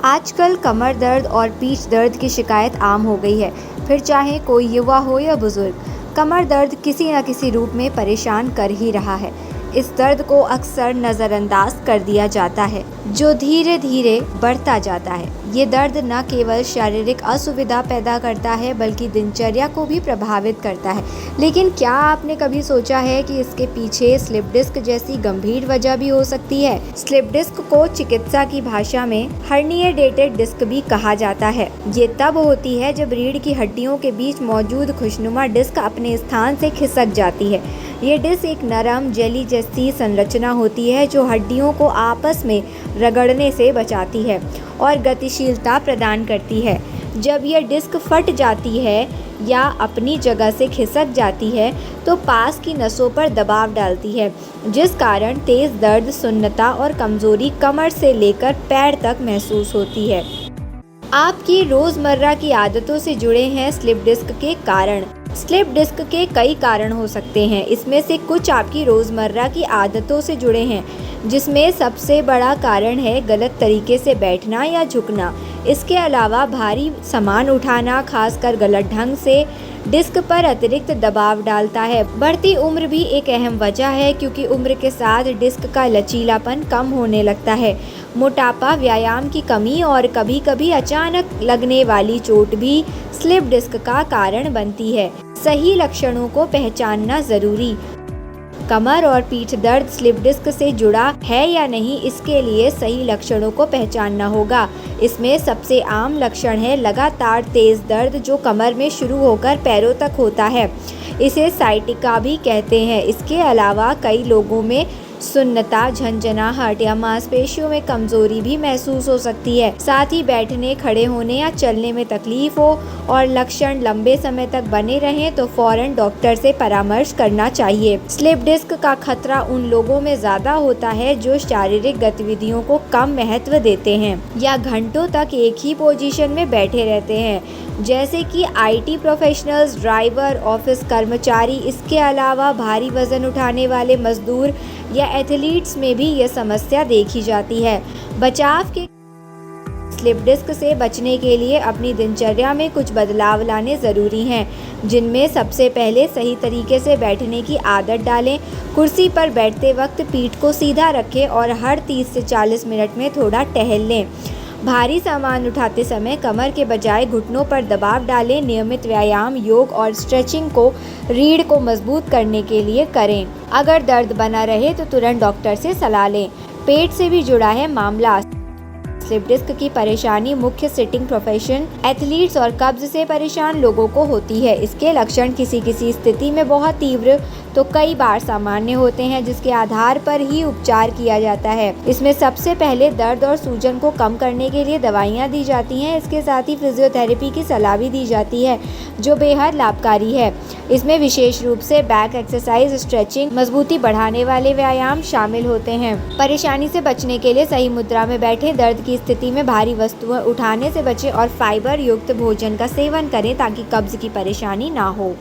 आजकल कमर दर्द और पीठ दर्द की शिकायत आम हो गई है। फिर चाहे कोई युवा हो या बुजुर्ग, कमर दर्द किसी न किसी रूप में परेशान कर ही रहा है। इस दर्द को अक्सर नज़रअंदाज कर दिया जाता है, जो धीरे धीरे बढ़ता जाता है। ये दर्द न केवल शारीरिक असुविधा पैदा करता है, बल्कि दिनचर्या को भी प्रभावित करता है। लेकिन क्या आपने कभी सोचा है कि इसके पीछे स्लिप डिस्क जैसी गंभीर वजह भी हो सकती है? स्लिप डिस्क को चिकित्सा की भाषा में हर्निएटेड डिस्क भी कहा जाता है। ये तब होती है जब रीढ़ की हड्डियों के बीच मौजूद खुशनुमा डिस्क अपने स्थान से खिसक जाती है। ये डिस्क एक नरम जेली जैसी संरचना होती है जो हड्डियों को आपस में रगड़ने से बचाती है और गतिशीलता प्रदान करती है। जब यह डिस्क फट जाती है या अपनी जगह से खिसक जाती है तो पास की नसों पर दबाव डालती है, जिस कारण तेज दर्द, सुन्नता और कमजोरी कमर से लेकर पैर तक महसूस होती है। आपकी रोजमर्रा की आदतों से जुड़े हैं स्लिप डिस्क के कारण। स्लिप डिस्क के कई कारण हो सकते हैं। इसमें से कुछ आपकी रोजमर्रा की आदतों से जुड़े हैं, जिसमें सबसे बड़ा कारण है गलत तरीके से बैठना या झुकना। इसके अलावा भारी सामान उठाना, खासकर गलत ढंग से, डिस्क पर अतिरिक्त दबाव डालता है। बढ़ती उम्र भी एक अहम वजह है, क्योंकि उम्र के साथ डिस्क का लचीलापन कम होने लगता है। मोटापा, व्यायाम की कमी और कभी कभी अचानक लगने वाली चोट भी स्लिप डिस्क का कारण बनती है। सही लक्षणों को पहचानना जरूरी। कमर और पीठ दर्द स्लिप डिस्क से जुड़ा है या नहीं, इसके लिए सही लक्षणों को पहचानना होगा। इसमें सबसे आम लक्षण है लगातार तेज दर्द, जो कमर में शुरू होकर पैरों तक होता है। इसे साइटिका भी कहते हैं। इसके अलावा कई लोगों में सुन्नता, झंझनाहट या मांसपेशियों में कमजोरी भी महसूस हो सकती है। साथ ही बैठने, खड़े होने या चलने में तकलीफ हो और लक्षण लंबे समय तक बने रहें तो फौरन डॉक्टर से परामर्श करना चाहिए। स्लिप डिस्क का खतरा उन लोगों में ज्यादा होता है जो शारीरिक गतिविधियों को कम महत्व देते हैं या घंटों तक एक ही पोजीशन में बैठे रहते हैं, जैसे कि IT प्रोफेशनल्स, ड्राइवर, ऑफिस कर्मचारी। इसके अलावा भारी वजन उठाने वाले मजदूर या एथलीट्स में भी यह समस्या देखी जाती है। बचाव के स्लिप डिस्क से बचने के लिए अपनी दिनचर्या में कुछ बदलाव लाने ज़रूरी हैं, जिनमें सबसे पहले सही तरीके से बैठने की आदत डालें। कुर्सी पर बैठते वक्त पीठ को सीधा रखें और हर 30 से 40 मिनट में थोड़ा टहल लें। भारी सामान उठाते समय कमर के बजाय घुटनों पर दबाव डालें। नियमित व्यायाम, योग और स्ट्रेचिंग को रीढ़ को मजबूत करने के लिए करें। अगर दर्द बना रहे तो तुरंत डॉक्टर से सलाह लें। पेट से भी जुड़ा है मामला। स्लिप डिस्क की परेशानी मुख्य सिटिंग प्रोफेशन, एथलीट्स और कब्ज से परेशान लोगों को होती है। इसके लक्षण किसी किसी स्थिति में बहुत तीव्र तो कई बार सामान्य होते हैं, जिसके आधार पर ही उपचार किया जाता है। इसमें सबसे पहले दर्द और सूजन को कम करने के लिए दवाइयाँ दी जाती हैं। इसके साथ ही फिजियोथेरेपी की सलाह भी दी जाती है, जो बेहद लाभकारी है। इसमें विशेष रूप से बैक एक्सरसाइज, स्ट्रेचिंग, मजबूती बढ़ाने वाले व्यायाम शामिल होते हैं। परेशानी से बचने के लिए सही मुद्रा में बैठें। दर्द की स्थिति में भारी वस्तुएं उठाने से बचें और फाइबर युक्त भोजन का सेवन करें ताकि कब्ज की परेशानी ना हो।